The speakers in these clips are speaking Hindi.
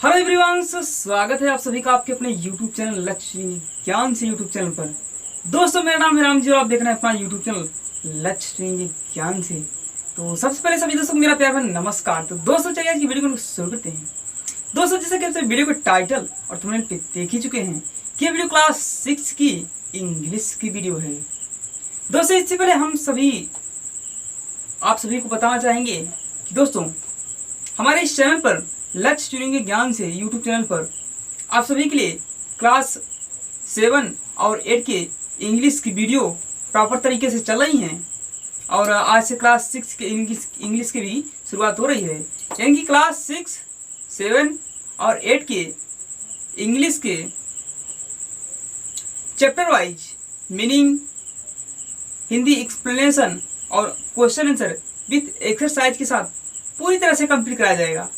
हेलो एवरीवन, स्वागत है आप सभी का आपके अपने YouTube चैनल लक्ष्य ज्ञान से YouTube चैनल पर। दोस्तों, मेरा नाम है राम जी और आप देख रहे हैं अपना YouTube चैनल लक्ष्य ज्ञान से। तो सबसे पहले सभी दोस्तों को मेरा प्यार भरा नमस्कार। तो दोस्तों, चलिए आज की वीडियो को शुरू करते हैं। दोस्तों, जैसे कि आप सभी वीडियो को टाइटल और थंबनेल पे देख ही चुके हैं कि वीडियो क्लास 6 की इंग्लिश की वीडियो है। दोस्तों, इससे पहले हम आप सभी को बताना चाहेंगे कि दोस्तों, हमारे इस चैनल पर लक्ष्य चुनेंगे ज्ञान से यूट्यूब चैनल पर आप सभी के लिए क्लास 7 और 8 के इंग्लिश की वीडियो प्रॉपर तरीके से चल रही हैं और आज से क्लास 6 के इंग्लिश की भी शुरुआत हो रही है। यानी कि क्लास 6, 7 और 8 के इंग्लिश के chapter wise meaning, Hindi explanation और क्वेश्चन आंसर विथ एक्सरसाइज के साथ पूरी तरह से कंप्लीट कराया जाएगा।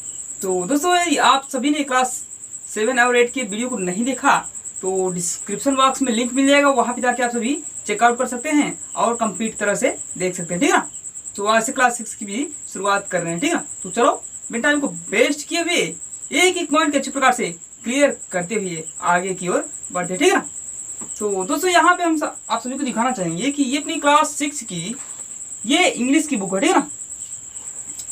तो दोस्तों, यदि आप सभी ने क्लास 7 और 8 के वीडियो को नहीं देखा तो डिस्क्रिप्शन बॉक्स में लिंक मिल जाएगा, वहां पे जाके आप सभी चेकआउट कर सकते हैं और कंप्लीट तरह से देख सकते हैं, ठीक है ना। तो आज से क्लास 6 की भी शुरुआत कर रहे हैं, ठीक है। तो चलो बिना टाइम को वेस्ट किए हुए एक एक पॉइंट के अच्छे प्रकार से क्लियर करते हुए आगे की ओर बढ़ते, ठीक है ना। तो दोस्तों, यहाँ पे हम आप सभी को दिखाना चाहेंगे कि ये अपनी क्लास 6 की ये इंग्लिश की बुक है, ठीक है ना,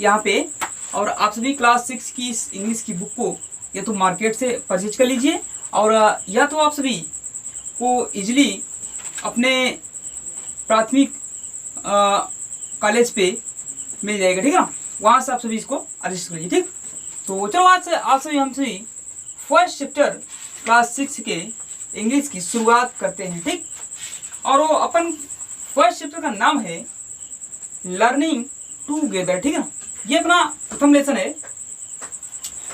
यहाँ पे। और आप सभी क्लास 6 की इस इंग्लिश की बुक को या तो मार्केट से परचेज कर लीजिए और या तो आप सभी को इजीली अपने प्राथमिक कॉलेज पे मिल जाएगा, ठीक है ना। वहाँ से आप सभी इसको रजिस्टर करिए, ठीक। तो चलो आज से आप सभी हम सभी फर्स्ट चैप्टर क्लास 6 के इंग्लिश की शुरुआत करते हैं, ठीक। और वो अपन फर्स्ट चैप्टर का नाम है लर्निंग टूगेदर, ठीक है ना। ये अपना प्रथम लेसन है।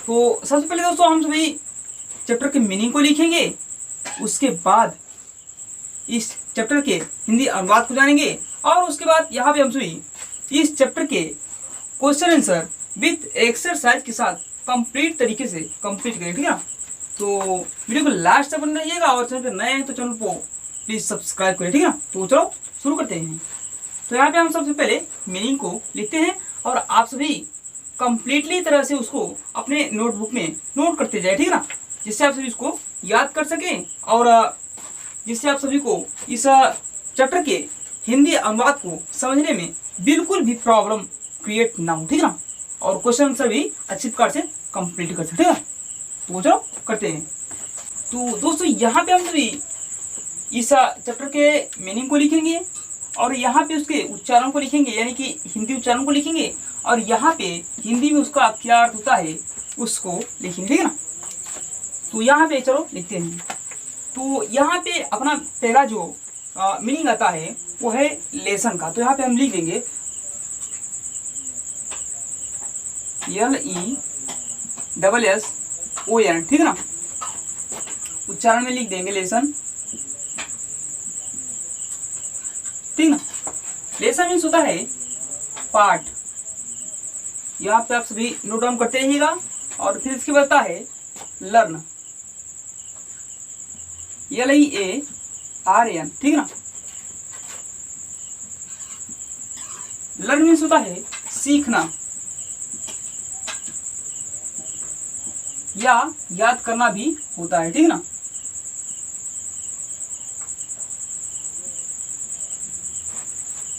तो सबसे पहले दोस्तों हम सभी चैप्टर के मीनिंग को लिखेंगे, उसके बाद इस चैप्टर के हिंदी अनुवाद को जानेंगे और उसके बाद यहाँ पे हम सभी इस चैप्टर के क्वेश्चन आंसर विथ एक्सरसाइज के साथ कंप्लीट तरीके से कंप्लीट करेंगे, ठीक है ना। तो वीडियो को लास्ट तक बने रहिएगा और चैनल पर नए हैं तो चैनल को प्लीज सब्सक्राइब करें, ठीक है ना। तो चलो शुरू करते हैं। तो यहाँ पे हम सबसे पहले मीनिंग को लिखते हैं और आप सभी कंप्लीटली तरह से उसको अपने नोटबुक में नोट करते जाए, ठीक है ना, जिससे आप सभी इसको याद कर सकें और जिससे आप सभी को इस चैप्टर के हिंदी अनुवाद को समझने में बिल्कुल भी प्रॉब्लम क्रिएट ना हो, ठीक है ना। और क्वेश्चन आंसर भी अच्छी प्रकार से कंप्लीट कर सकते, ठीक है। तो चलो करते हैं। तो दोस्तों, यहाँ पे हम सभी इस चैप्टर के मीनिंग को लिखेंगे और यहाँ पे उसके उच्चारण को लिखेंगे, यानी कि हिंदी उच्चारण को लिखेंगे और यहाँ पे हिंदी में उसका क्या अर्थ होता है उसको लिखेंगे, ठीक है ना। तो यहाँ पे चलो लिखते हैं। तो यहाँ पे अपना पहला जो मीनिंग आता है वो है लेसन का। तो यहाँ पे हम लिख देंगे LESSON, ठीक है ना। उच्चारण में लिख देंगे लेसन, ठीक ना। लेसन मीन्स होता है पार्ट। यहाँ पे आप सभी नोट डाउन करते रहिएगा और फिर इसके बाद है लर्न, LEARN, ठीक है ना। लर्न मीन्स होता है सीखना या याद करना भी होता है, ठीक है ना।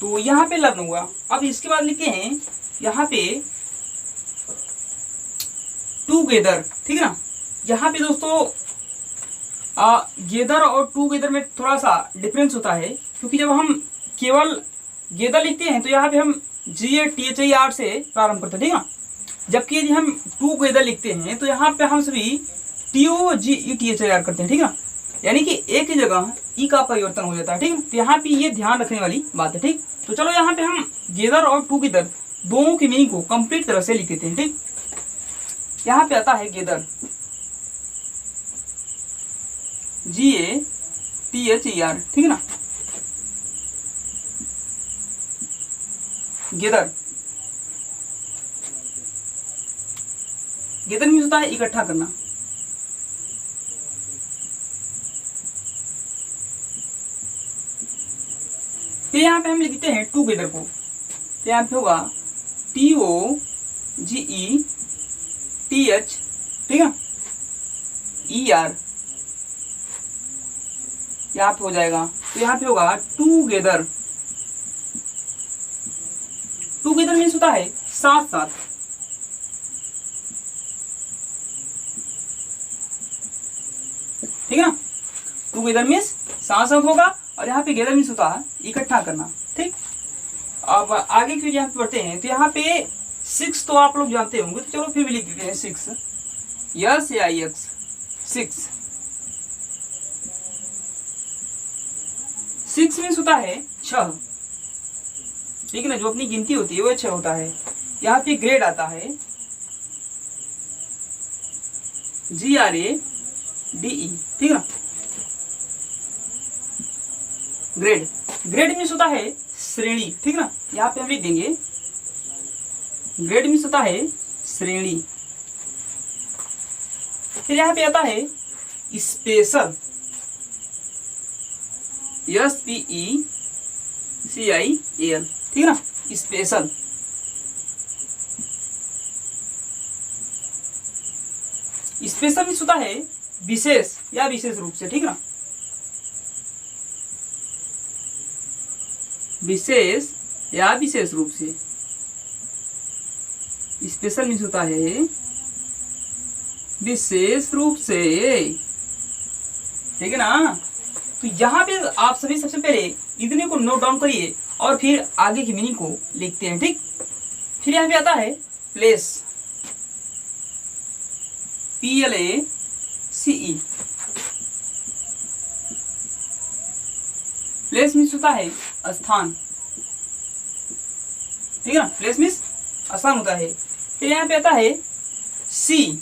तो यहाँ पे लर्न हुआ। अब इसके बाद लिखते हैं यहाँ पे टूगेदर, ठीक है ना। यहाँ पे दोस्तों गेदर और टूगेदर में थोड़ा सा डिफरेंस होता है, क्योंकि जब हम केवल गेदर लिखते हैं तो यहाँ पे हम GATHER से प्रारंभ करते हैं, ठीक है ना। जबकि यदि हम टूगेदर लिखते हैं तो यहाँ पे हम सभी TOGETHER करते हैं, ठीक है ना। यानी कि एक ही जगह ई का परिवर्तन हो जाता है, ठीक है। तो यहाँ पे ये ध्यान रखने वाली बात है, ठीक। तो चलो यहाँ पे हम गेदर और टूगेदर दोनों की मीनिंग को कंप्लीट तरह से लिख देते हैं, ठीक। यहाँ पे आता है गेदर, GATHER, ठीक है ना। गेदर, गेदर मीन्स होता है इकट्ठा करना। फिर यहाँ पे हम लिखते हैं टूगेदर को, तो यहाँ पे होगा TOGETH, ठीक है। ER यहाँ पे हो जाएगा, तो यहाँ पे होगा टूगेदर। टूगेदर मीन्स होता है साथ साथ, ठीक है ना। टूगेदर मीन्स साथ साथ होगा, और यहाँ पे गेदर मीन्स होता है इकट्ठा करना, ठीक। अब आगे की यहाँ पे बढ़ते हैं, तो यहाँ पे 6 तो आप लोग जानते होंगे, तो चलो फिर भी लिख देते हैं 6, SIX 6। 6 मीन्स होता है 6, ठीक है ना। जो अपनी गिनती होती है वो 6 होता है। यहाँ पे ग्रेड आता है GRADE, ठीक है ना। ग्रेड, ग्रेड मीन्स होता है श्रेणी, ठीक है ना। यहाँ पे हम लिख देंगे ग्रेड मीन्स होता है श्रेणी। फिर यहाँ पे आता है स्पेशल, SPECIAL, ठीक है ना, स्पेशल। स्पेशल मीन्स होता है विशेष या विशेष रूप से, ठीक है ना। विशेष या विशेष रूप से, स्पेशल मीन्स होता है विशेष रूप से, ठीक है ना। तो यहाँ पे आप सभी सबसे पहले इतने को नोट डाउन करिए और फिर आगे की मीनिंग को लिखते हैं, ठीक। फिर यहाँ पे आता है प्लेस, PLACE। प्लेस मीन्स होता है स्थान, ठीक है ना। प्लेस मीन्स स्थान होता है। फिर यहाँ पे आता है सी,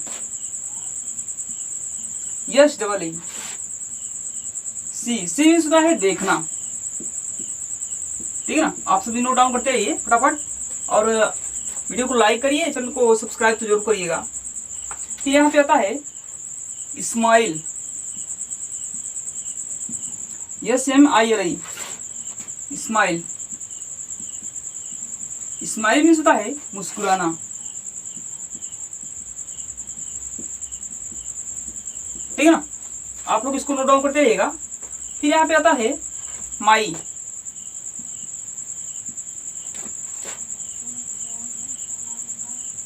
SEE। सी मीन्स होता है देखना, ठीक है ना। आप सभी नोट डाउन करते रहिए फटाफट, और वीडियो को लाइक करिए, चैनल को सब्सक्राइब तो जरूर करिएगा। फिर यहाँ पे आता है smile, SMILE, smile. Smile means होता है मुस्कुराना, ठीक है ना। आप लोग इसको नोट डाउन करते रहिएगा। फिर यहाँ पे आता है माई,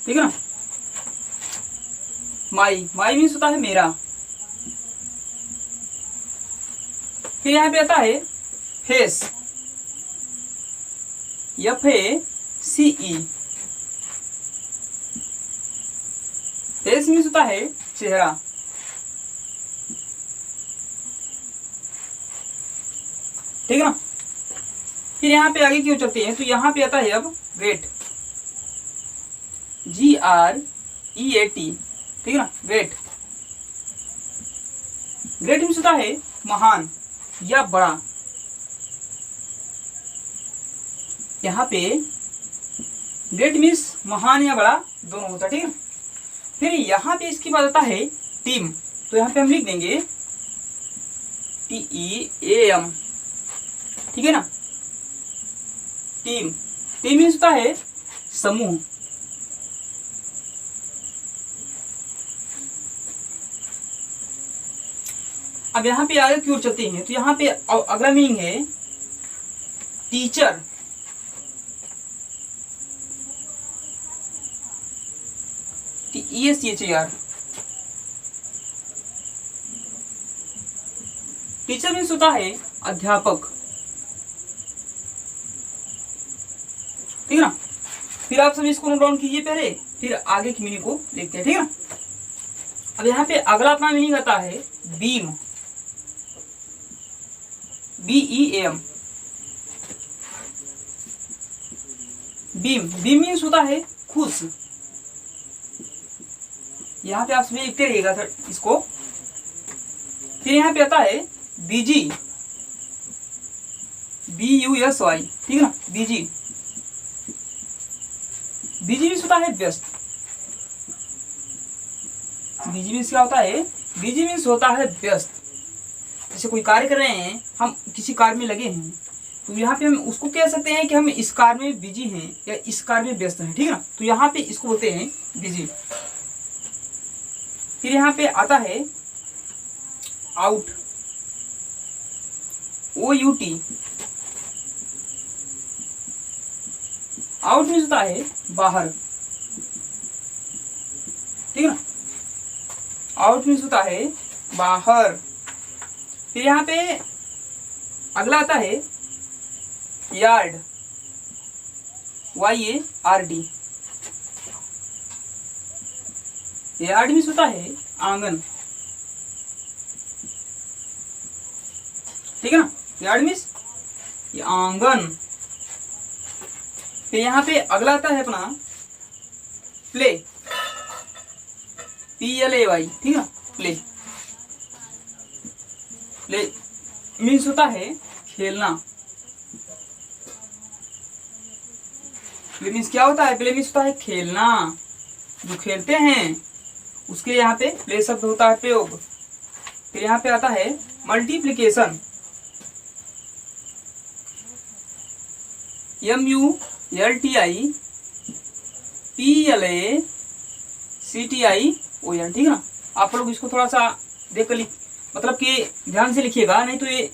ठीक है ना। माई, माई मीन्स होता है मेरा। फिर यहाँ पे आता है फेस, FACE। फेस मीन्स होता है चेहरा, ठीक है ना। फिर यहाँ पे आगे क्यों चलते हैं, तो यहाँ पे आता है अब ग्रेट, GREAT, ठीक है ना। ग्रेट, ग्रेट मीन्स होता है महान या बड़ा। यहाँ पे ग्रेट मीन्स महान या बड़ा दोनों होता है, ठीक है। फिर यहाँ पे इसके बाद आता है टीम, तो यहाँ पे हम लिख देंगे TEAM, ठीक है ना। टीम, टीम मीन्स होता है समूह। अब यहाँ पे आगे की ओर चलते हैं, तो यहाँ पे अगला मीनिंग है टीचर, TEACHER। टीचर मीन्स होता है अध्यापक, ठीक है ना। फिर आप सभी इसको नोट डाउन कीजिए पहले, फिर आगे की मीनिंग को देखते हैं, ठीक है ना। अब यहाँ पे अगला अपना मीनिंग आता है beam, BEAM। Beam, beam means होता है खुश। यहाँ पे आप सभी लिखते रहिएगा सर इसको। फिर यहाँ पे आता है बिजी, BUSY, ठीक है ना। बिजी, बिजी मीन्स होता है व्यस्त। बिजी मीन्स क्या होता है, बिजी मीन्स होता है व्यस्त। जैसे कोई कार्य कर रहे हैं, हम किसी कार्य में लगे हैं, तो यहाँ पे हम उसको कह सकते हैं कि हम इस कार्य में बिजी हैं या इस कार्य में व्यस्त हैं, ठीक है ना। तो यहाँ पे इसको बोलते हैं बिजी। फिर यहाँ पे आता है आउट, OUT, आउट मीन्स होता है बाहर, ठीक है ना, आउट मीन्स होता है बाहर। फिर यहाँ पे अगला आता है यार्ड, YARD, यार्ड मीन्स होता है आंगन, ठीक है ना, यार्ड मीन्स ये आंगन। फिर यहाँ पे अगला आता है अपना प्ले, PLAY, ठीक है ना, प्ले, प्ले मीन्स होता है खेलना। प्ले मीन्स क्या होता है? प्ले मीन्स होता है खेलना, जो खेलते हैं उसके यहाँ पे प्ले शब्द होता है प्रयोग। फिर यहाँ पे आता है मल्टीप्लिकेशन, MULTIPLACTION, ठीक है ना। आप लोग इसको थोड़ा सा देख कर मतलब कि ध्यान से लिखिएगा, नहीं तो ये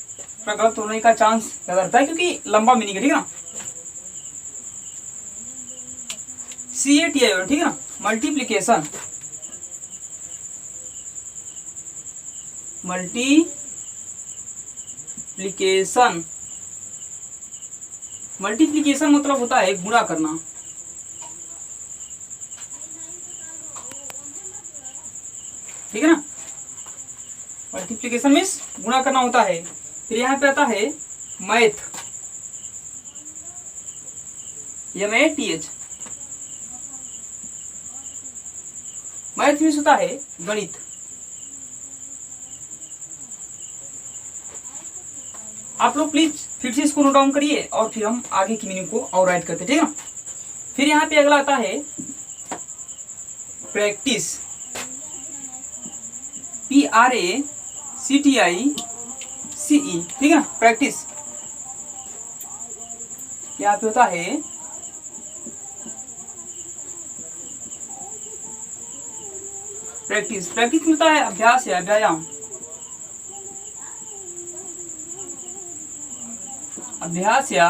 गलत होने का चांस ज्यादा रहता है, क्योंकि लंबा मीनिंग है, ठीक है ना। CATION, ठीक है ना, मल्टीप्लिकेशन, मल्टीप्लिकेशन, मल्टीप्लिकेशन मतलब होता है गुणा करना, ठीक है ना, मल्टीप्लिकेशन मीन्स गुणा करना होता है। फिर यहाँ पे आता है मैथ, MATH, मैथ मीन्स होता है गणित। आप लोग प्लीज फिर से इसको नोट डाउन करिए और फिर हम आगे की मीनिंग को और राइट करते हैं, ठीक है ना। फिर यहाँ पे अगला आता है प्रैक्टिस, PRACTICE, ठीक है ना, प्रैक्टिस। यहाँ पे होता है प्रैक्टिस, प्रैक्टिस में होता है अभ्यास या व्यायाम, अभ्यास या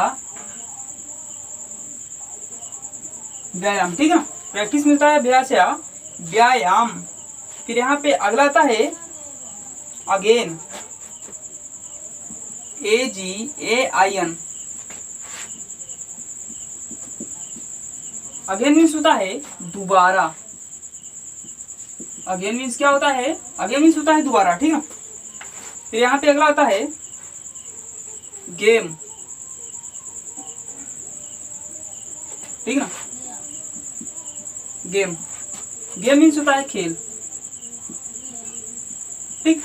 व्यायाम, ठीक है ना, प्रैक्टिस मिलता है अभ्यास या व्यायाम। फिर यहाँ पे अगला आता है अगेन, AGAIN, अगेन मीन्स होता है दोबारा, अगेन मीन्स क्या होता है? अगेन मीन्स होता है दोबारा, ठीक है। फिर यहाँ पे अगला आता है गेम, ठीक है ना, गेम, गेम मीन्स होता है खेल, ठीक।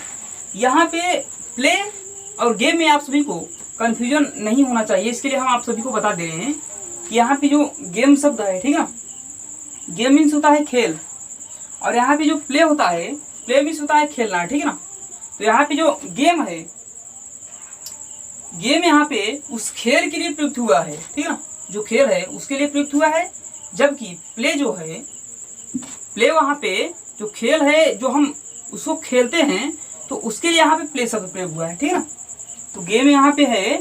यहाँ पे प्ले और गेम में आप सभी को कंफ्यूजन नहीं होना चाहिए, इसके लिए हम आप सभी को बता दे रहे हैं कि यहाँ पे जो गेम शब्द है, ठीक है ना, गेम मीन्स होता है खेल, और यहाँ पे जो प्ले होता है, प्ले मीन्स होता है खेलना, ठीक है ना। तो यहाँ पे जो गेम है, गेम यहाँ पे उस खेल के लिए प्रयुक्त हुआ है, ठीक है ना, जो खेल है उसके लिए प्रयुक्त हुआ है, जबकि प्ले जो है, प्ले वहाँ पे जो खेल है जो हम उसको खेलते हैं तो उसके लिए यहाँ पे प्ले शब्द प्रयोग हुआ है, ठीक है ना। तो गेम यहाँ पे है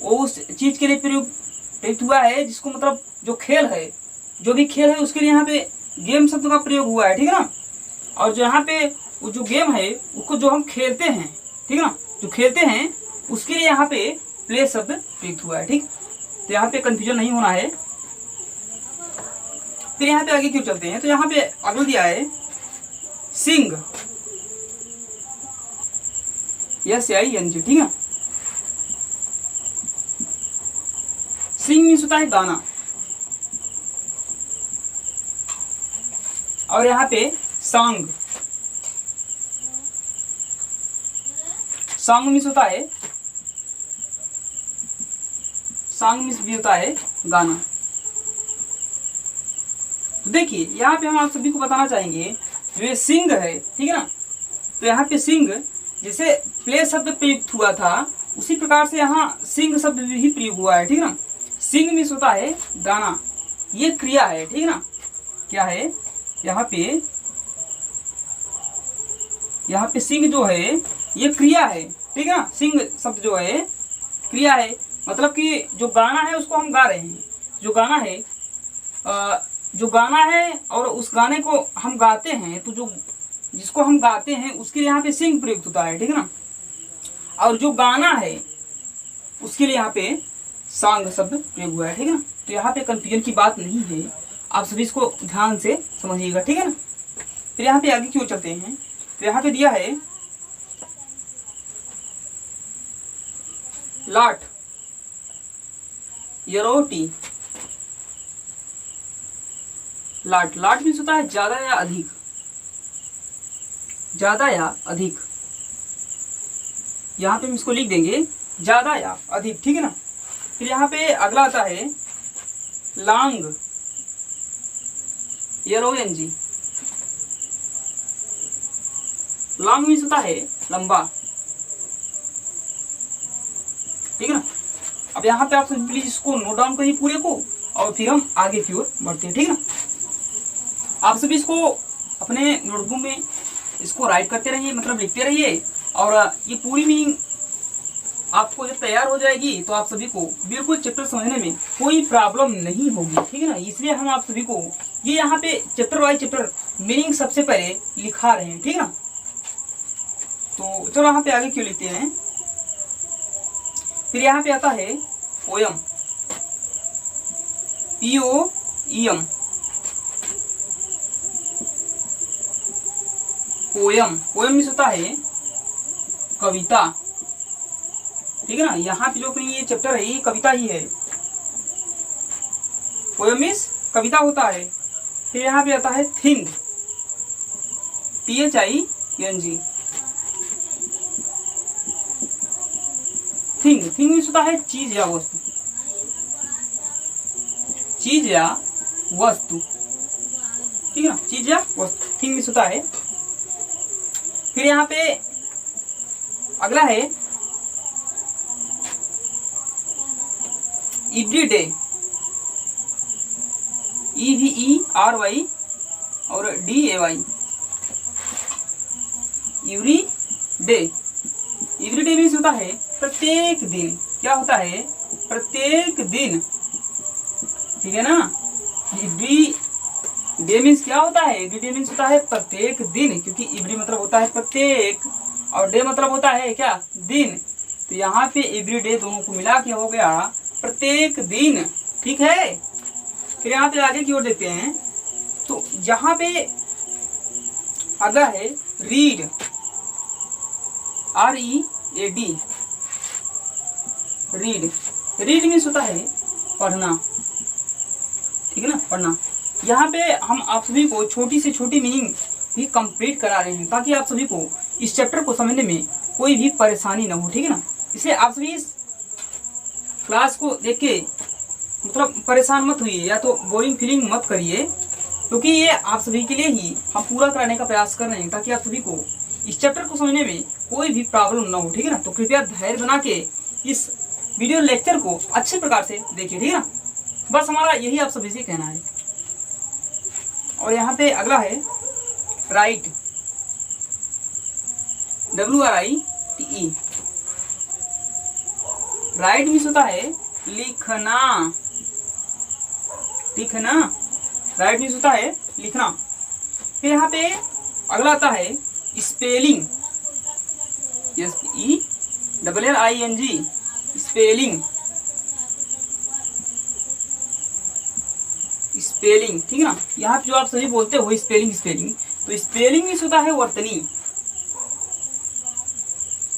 वो उस चीज के लिए प्रयुक्त हुआ है जिसको मतलब जो खेल है, जो भी खेल है उसके लिए यहाँ पे गेम शब्द का प्रयोग हुआ है, ठीक है ना। और जो यहाँ पे वो जो गेम है उसको जो हम खेलते हैं, ठीक है ना, जो खेलते हैं उसके लिए यहाँ पे प्ले शब्द प्रयुक्त हुआ है, ठीक। तो यहाँ पे कंफ्यूजन नहीं होना है। फिर यहाँ पे आगे क्यों चलते हैं, तो यहाँ पे अगला दिया है सिंग, SING, ठीक है। सिंग मीन्स होता है गाना, और यहाँ पे सॉन्ग, सॉन्ग मीन्स होता है, सॉन्ग मीन्स भी होता है गाना। तो देखिए यहाँ पे हम आप सभी को बताना चाहेंगे जो ये सिंग है, ठीक है ना, तो यहाँ पे सिंग जैसे प्ले शब्द प्रयुक्त हुआ था उसी प्रकार से यहाँ सिंग शब्द भी प्रयोग हुआ है, ठीक है ना। सिंग मीन्स होता है गाना, ये क्रिया है, ठीक है ना। क्या है यहाँ पे सिंग जो है ये क्रिया है, ठीक है ना। सिंग शब्द जो है क्रिया है, मतलब कि जो गाना है उसको हम गा रहे हैं, जो गाना है जो गाना है और उस गाने को हम गाते हैं, तो जो जिसको हम गाते हैं उसके लिए यहाँ पे सिंग प्रयुक्त होता है, ठीक है ना। और जो गाना है उसके लिए यहाँ पे सांग शब्द प्रयोग हुआ है, ठीक है ना। तो यहाँ पे कंफ्यूजन की बात नहीं है, आप सभी इसको ध्यान से समझिएगा, ठीक है ना। फिर यहाँ पे आगे क्यों चलते हैं, तो यहाँ पे दिया है लाट, यरोटी। लाट, लाट मीन्स होता है ज्यादा या अधिक, ज्यादा या अधिक। यहाँ पे हम इसको लिख देंगे ज्यादा या अधिक, ठीक है ना। फिर यहाँ पे अगला आता है लांग, LONG। लॉन्ग मीन्स होता है लंबा, ठीक है ना। अब यहाँ पे आप सब प्लीज इसको नोट डाउन करिए पूरे को, और फिर हम आगे की ओर बढ़ते हैं, ठीक है ना। आप सभी इसको अपने नोटबुक में इसको राइट करते रहिए, मतलब लिखते रहिए, और ये पूरी मीनिंग आपको जब तैयार हो जाएगी तो आप सभी को बिल्कुल चैप्टर समझने में कोई प्रॉब्लम नहीं होगी, ठीक है ना। इसलिए हम आप सभी को ये यहाँ पे चैप्टर वाइज चैप्टर मीनिंग सबसे पहले लिखा रहे हैं, ठीक है ना। तो चलो यहाँ पे आगे क्यों लिखते हैं। फिर यहाँ पे आता है poem, POEM। Poem, poem means होता है कविता, ठीक है ना। यहाँ पे जो ये चैप्टर है ये कविता ही है, पोयम मीन्स कविता होता है। फिर यहाँ पे आता है thing, THING। Thing, thing means होता है चीज या वस्तु, चीज या वस्तु, ठीक है ना, चीज या वस्तु, थिंग मीन्स होता है। फिर यहाँ पे अगला है एवरीडे, EVERY और DAY, every day. Everyday means होता है प्रत्येक दिन, क्या होता है, प्रत्येक दिन, ठीक है ना। एवरी डे मीन्स क्या होता है, एवरी डे मीन्स होता है प्रत्येक दिन, क्योंकि एवरी मतलब होता है प्रत्येक और डे मतलब होता है क्या, दिन। तो यहाँ पे एवरी डे दोनों को मिला के हो गया प्रत्येक दिन, ठीक है। फिर यहाँ पे आगे की ओर देखते हैं, तो यहाँ पे अगला है read, READ, read. Read means होता है पढ़ना, ठीक है ना, पढ़ना। यहाँ पे हम आप सभी को छोटी से छोटी मीनिंग भी कंप्लीट करा रहे हैं, ताकि आप सभी को इस चैप्टर को समझने में कोई भी परेशानी ना हो, ठीक है ना। इसलिए आप सभी इस क्लास को देख के मतलब परेशान मत होइए या तो बोरिंग फीलिंग मत करिए, क्योंकि ये आप सभी के लिए ही हम पूरा कराने का प्रयास कर रहे हैं, ताकि आप सभी को इस चैप्टर को समझने में कोई भी प्रॉब्लम ना हो, ठीक है ना। तो कृपया धैर्य बना के इस वीडियो लेक्चर को अच्छे प्रकार से देखिए, ठीक है ना। बस हमारा यही आप सभी से कहना है। और यहाँ पे अगला है राइट, WRITE। राइट मीन्स होता है लिखना, लिखना, राइट मीन्स होता है लिखना। फिर यहाँ पे अगला आता है स्पेलिंग, SPELLING, स्पेलिंग, स्पेलिंग, ठीक है ना। यहाँ पे जो आप सभी बोलते हो स्पेलिंग स्पेलिंग, तो स्पेलिंग मीन्स होता है वर्तनी,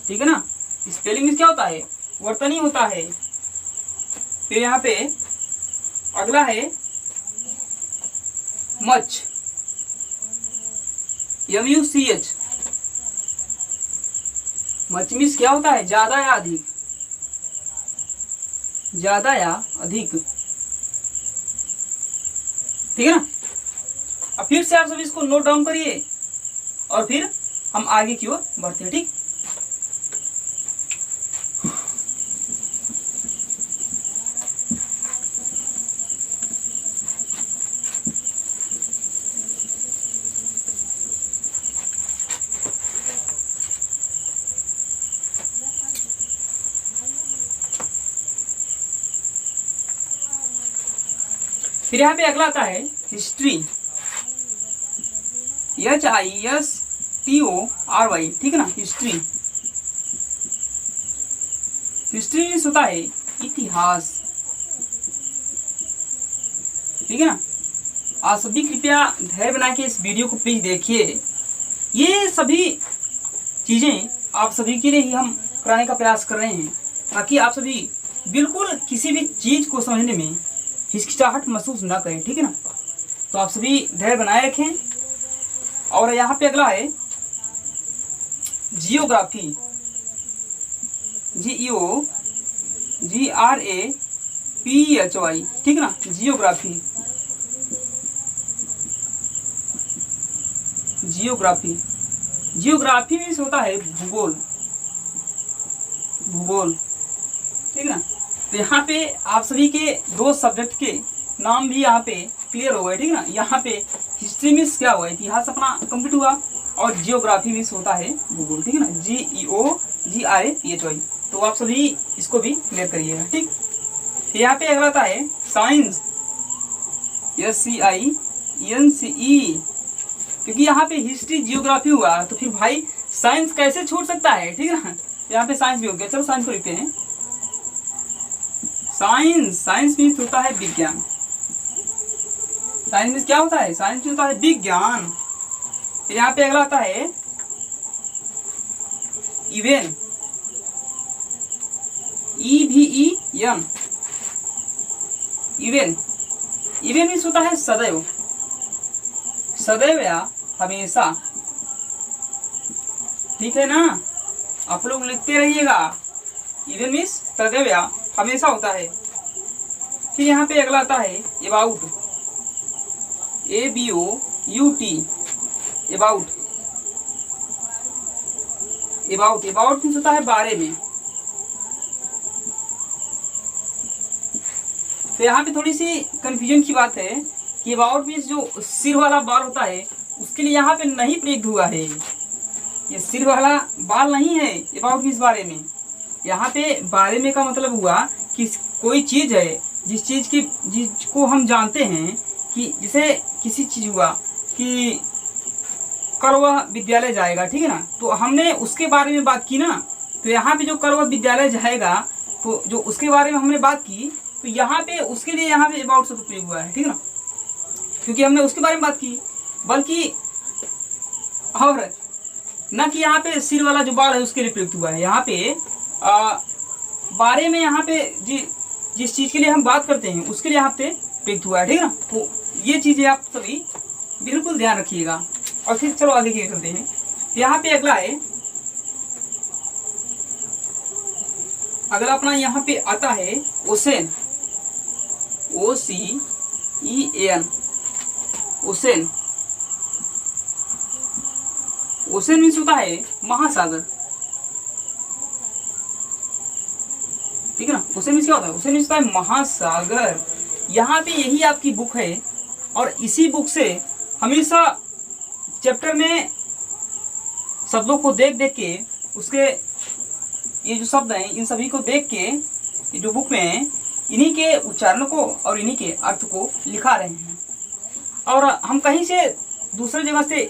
ठीक है ना। स्पेलिंग मीन्स क्या होता है, वर्तनी होता है। फिर यहाँ पे अगला है मच, MUCH। मच मीन्स क्या होता है, ज्यादा या अधिक, ज्यादा या अधिक, ठीक है ना। अब फिर से आप सभी इसको नोट डाउन करिए और फिर हम आगे की ओर बढ़ते हैं, ठीक। फिर यहाँ पे अगला आता है हिस्ट्री, HISTORY, ठीक है ना। हिस्ट्री, हिस्ट्री मीन्स होता है इतिहास, ठीक है ना। आप सभी कृपया धैर्य बना के इस वीडियो को प्लीज देखिए। ये सभी चीजें आप सभी के लिए ही हम कराने का प्रयास कर रहे हैं, ताकि आप सभी बिल्कुल किसी भी चीज को समझने में हिचकिचाहट महसूस ना करें, ठीक है ना। तो आप सभी धैर्य बनाए रखें। और यहाँ पे अगला है जियोग्राफी, GEOGRAPHY, ठीक है ना। जियोग्राफी, जियोग्राफी, जियोग्राफी मीन्स होता है भूगोल, भूगोल, ठीक है ना। तो यहाँ पे आप सभी के दो सब्जेक्ट के नाम भी यहाँ पे क्लियर हो गए, ठीक है ना। यहाँ पे हिस्ट्री मीन्स क्या हुआ, इतिहास अपना कंप्लीट हुआ, और जियोग्राफी मीन्स होता है भूगोल, ठीक है ना। GEOGRAPHY। तो आप सभी इसको भी क्लियर करिएगा, ठीक। यहाँ पे अगला आता है साइंस, SCIENCE, क्योंकि यहाँ पे हिस्ट्री जियोग्राफी हुआ तो फिर भाई साइंस कैसे छूट सकता है, ठीक है ना। यहाँ पे साइंस भी हो गया। चलो साइंस को लिखते हैं। साइंस, साइंस मीन्स होता है विज्ञान। साइंस मीन्स क्या होता है, साइंस मीन्स होता है विज्ञान। फिर यहाँ पे अगला आता है even, EVEN, even, even means होता है सदैव, सदैव या हमेशा, ठीक है ना। आप लोग लिखते रहिएगा। इवेन मीन्स सदैव या हमेशा होता है। फिर यहाँ पे अगला आता है about, ABOUT, about, about, about means होता है बारे में। तो यहाँ पे थोड़ी सी कंफ्यूजन की बात है कि अबाउट मीन्स जो सिर वाला बाल होता है उसके लिए यहाँ पे नहीं प्रयुक्त हुआ है। ये सिर वाला बाल नहीं है अबाउट मीन्स बारे में। यहाँ पे बारे में का मतलब हुआ कि कोई चीज है जिस चीज की, जिसको हम जानते हैं कि जैसे किसी चीज हुआ कि कल वह विद्यालय जाएगा, ठीक है ना। तो हमने उसके बारे में बात की ना। तो यहाँ पे जो कल वह विद्यालय जाएगा, तो जो उसके बारे में हमने बात की, तो यहाँ पे उसके लिए यहाँ पे अबाउट शब्द प्रयोग हुआ है, ठीक है ना, क्योंकि हमने उसके बारे में बात की। बल्कि और न कि यहाँ पे सिर वाला जो बाल है उसके लिए प्रयुक्त हुआ है। यहाँ पे बारे में, यहाँ पे जिस चीज के लिए हम बात करते हैं उसके लिए यहाँ पे प्रयुक्त हुआ है, ठीक है ना। तो ये चीजें आप सभी बिल्कुल ध्यान रखिएगा। और फिर चलो आगे की चलते हैं। यहाँ पे अगला है, अगला अपना यहाँ पे आता है ocean, OCEN, ocean. Ocean means होता है महासागर, ठीक है ना। ओसेन मीन्स क्या होता है, ओसेन मीन्स होता है महासागर। यहाँ पे यही आपकी बुक है, और इसी बुक से हमेशा चैप्टर में शब्दों को देख देख के, उसके ये जो शब्द हैं इन सभी को देख के, ये जो बुक में है इन्हीं के उच्चारण को और इन्हीं के अर्थ को लिखा रहे हैं। और हम कहीं से दूसरे जगह से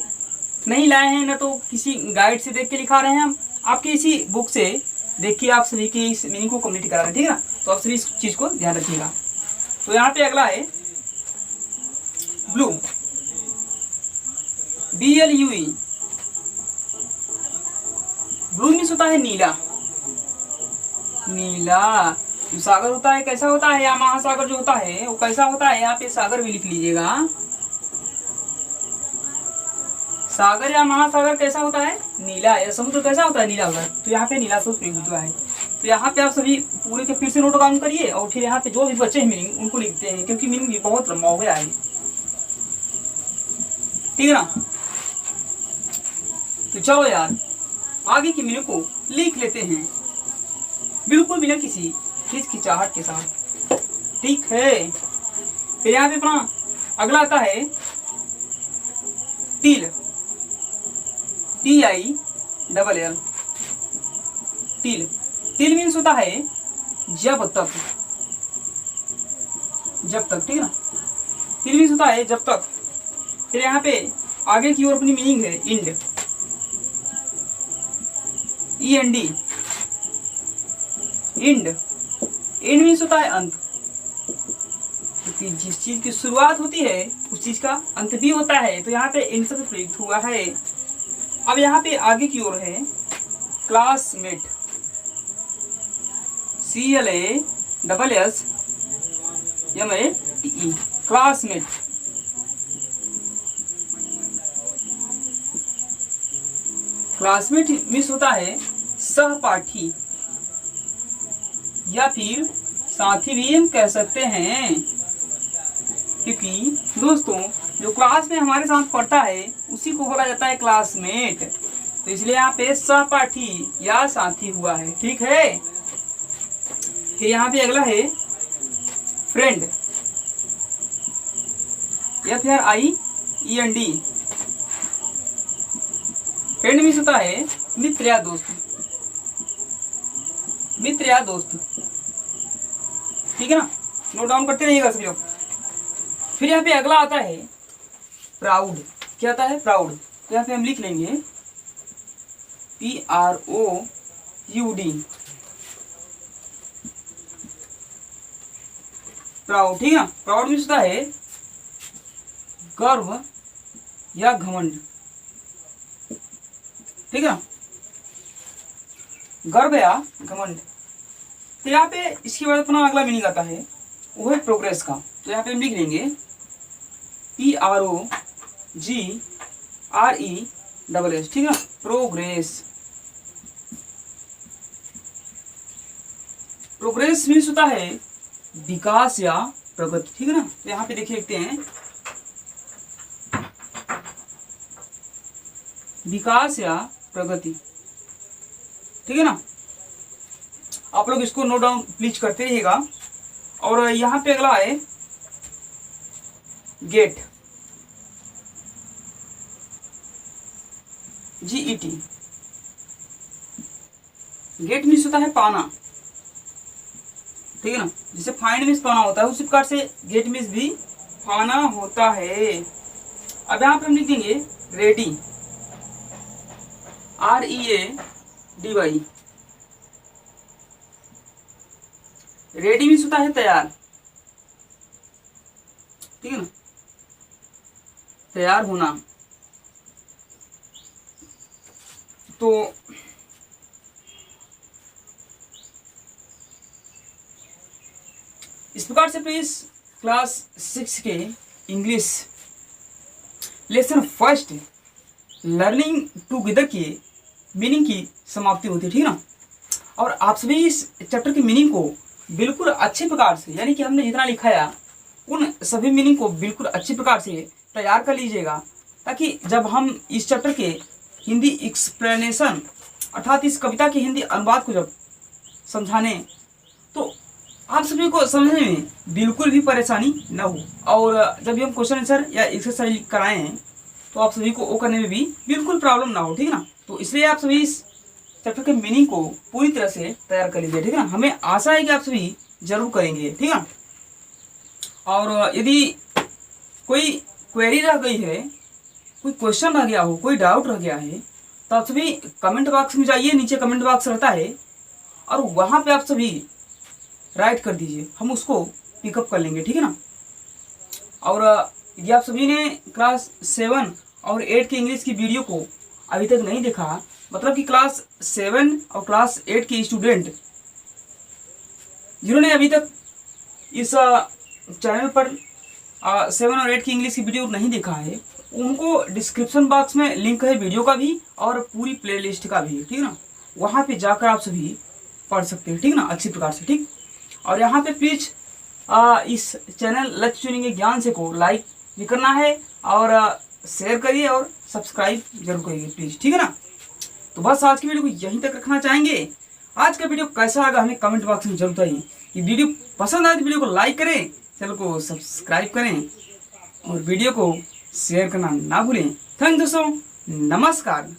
नहीं लाए हैं, न तो किसी गाइड से देख के लिखा रहे हैं, हम आपके इसी बुक से देख के आप सभी की इस मीनिंग को कंप्लीट करा रहे हैं, ठीक है ना। तो आप सभी इस चीज को ध्यान रखिएगा। तो यहाँ पे अगला है ब्लू, BLUE। ब्लू मीन्स होता है नीला, नीला। जो सागर होता है कैसा होता है, या महासागर जो होता है वो कैसा होता है, यहाँ पे सागर भी लिख लीजिएगा। सागर या महासागर कैसा होता है, नीला। या समुद्र कैसा होता है, नीला होता है। तो यहाँ पे नीला शब्द प्रयुक्त हुआ है। तो यहाँ पे आप सभी पूरे के फिर से नोट डाउन करिए, और फिर यहाँ पे जो भी बचे हैं मीनिंग उनको लिखते हैं, क्योंकि मीनिंग भी बहुत लंबा हो गया है, ठीक है ना। तो चलो यार आगे की मीनिंग को लिख लेते हैं, बिल्कुल बिना किसी हिचकिचाहट के साथ, ठीक है। फिर यहाँ पे अपना अगला आता है till, TILL, till. Till means होता है जब तक, जब तक, ठीक है ना। फिर मीन्स होता है जब तक। फिर यहाँ पे आगे की ओर अपनी मीनिंग है end, END, end. End means होता है अंत, क्योंकि जिस चीज की शुरुआत होती है उस चीज का अंत भी होता है, तो यहाँ पे इंड शब्द प्रयुक्त हुआ है। अब यहाँ पे आगे की ओर है classmate, CLASSMATE, classmate. Classmate means होता है सहपाठी या फिर साथी भी हम कह सकते हैं, क्योंकि दोस्तों जो क्लास में हमारे साथ पढ़ता है उसी को बोला जाता है क्लासमेट, तो इसलिए यहाँ पे सहपाठी या साथी हुआ है। ठीक है। फिर यहाँ पे अगला है फ्रेंड, FRIEND। फ्रेंड मीन्स होता है मित्र या दोस्त, मित्र या दोस्त। ठीक है ना, नोट डाउन करते रहिएगा सभी लोग। फिर यहाँ पे अगला आता है प्राउड। क्या आता है? प्राउड। तो यहाँ पे हम लिख लेंगे PROUD, प्राउड। ठीक है ना, प्राउड मीन्स होता है गर्व या घमंड। ठीक है ना, गर्व या घमंड। तो यहाँ पे इसके बाद अपना अगला मीनिंग आता है वो है प्रोग्रेस का। तो यहाँ पे हम लिख लेंगे PROGRESS। ठीक है ना, प्रोग्रेस। प्रोग्रेस मीन्स होता है विकास या प्रगति। ठीक है ना, तो यहाँ पे देखिए लिखते हैं विकास या प्रगति। ठीक है ना, आप लोग इसको नोट डाउन प्लीज करते रहिएगा। और यहाँ पे अगला है गेट, GET। गेट मीन्स होता है पाना। ठीक है ना, जिसे फाइंड मीन्स पाना होता है उसी प्रकार से गेट मीन्स भी पाना होता है। अब यहाँ पे हम लिख देंगे रेडी, READY। रेडी मीन्स होता है तैयार। ठीक है ना, तैयार होना। तो इस प्रकार से प्लीज क्लास 6 के English lesson first learning together की मीनिंग की समाप्ति होती है। ठीक है ना, और आप सभी इस चैप्टर की मीनिंग को बिल्कुल अच्छे प्रकार से, यानी कि हमने जितना लिखाया उन सभी मीनिंग को बिल्कुल अच्छे प्रकार से तैयार कर लीजिएगा, ताकि जब हम इस चैप्टर के हिंदी एक्सप्लेनेशन अर्थात इस कविता के हिंदी अनुवाद को जब समझाने तो आप सभी को समझने में बिल्कुल भी परेशानी न हो, और जब भी हम क्वेश्चन आंसर या एक्सरसाइज कराए हैं तो आप सभी को वो करने में भी बिल्कुल प्रॉब्लम ना हो। ठीक है ना, तो इसलिए आप सभी इस चैप्टर के मीनिंग को पूरी तरह से तैयार कर लीजिए। ठीक है ना, हमें आशा है कि आप सभी जरूर करेंगे। ठीक है, और यदि कोई क्वेरी रह गई है, कोई क्वेश्चन रह गया हो, कोई डाउट रह गया है, तो आप सभी कमेंट बॉक्स में जाइए, नीचे कमेंट बॉक्स रहता है और वहाँ पे आप सभी राइट कर दीजिए, हम उसको पिकअप कर लेंगे। ठीक है ना, और यदि आप सभी ने क्लास 7 और 8 की इंग्लिश की वीडियो को अभी तक नहीं देखा, मतलब कि क्लास 7 और क्लास 8 के स्टूडेंट जिन्होंने अभी तक इस चैनल पर 7 और 8 की इंग्लिश की वीडियो नहीं देखा है, उनको डिस्क्रिप्शन बॉक्स में लिंक है वीडियो का भी और पूरी प्लेलिस्ट का भी। ठीक है ना, वहाँ पे जाकर आप सभी पढ़ सकते हैं। ठीक ना, अच्छी प्रकार से। ठीक, और यहाँ पे प्लीज इस चैनल लक्ष्य चुनेंगे ज्ञान से को लाइक भी करना है और शेयर करिए और सब्सक्राइब जरूर करिए प्लीज। ठीक है ना, तो बस आज की वीडियो को यहीं तक रखना चाहेंगे। आज का वीडियो कैसा लगा हमें कमेंट बॉक्स में जरूर बताइए। ये वीडियो पसंद आए तो वीडियो को लाइक करें, चैनल को सब्सक्राइब करें और वीडियो को शेयर करना ना भूलें। थैंक दोस्तों, नमस्कार।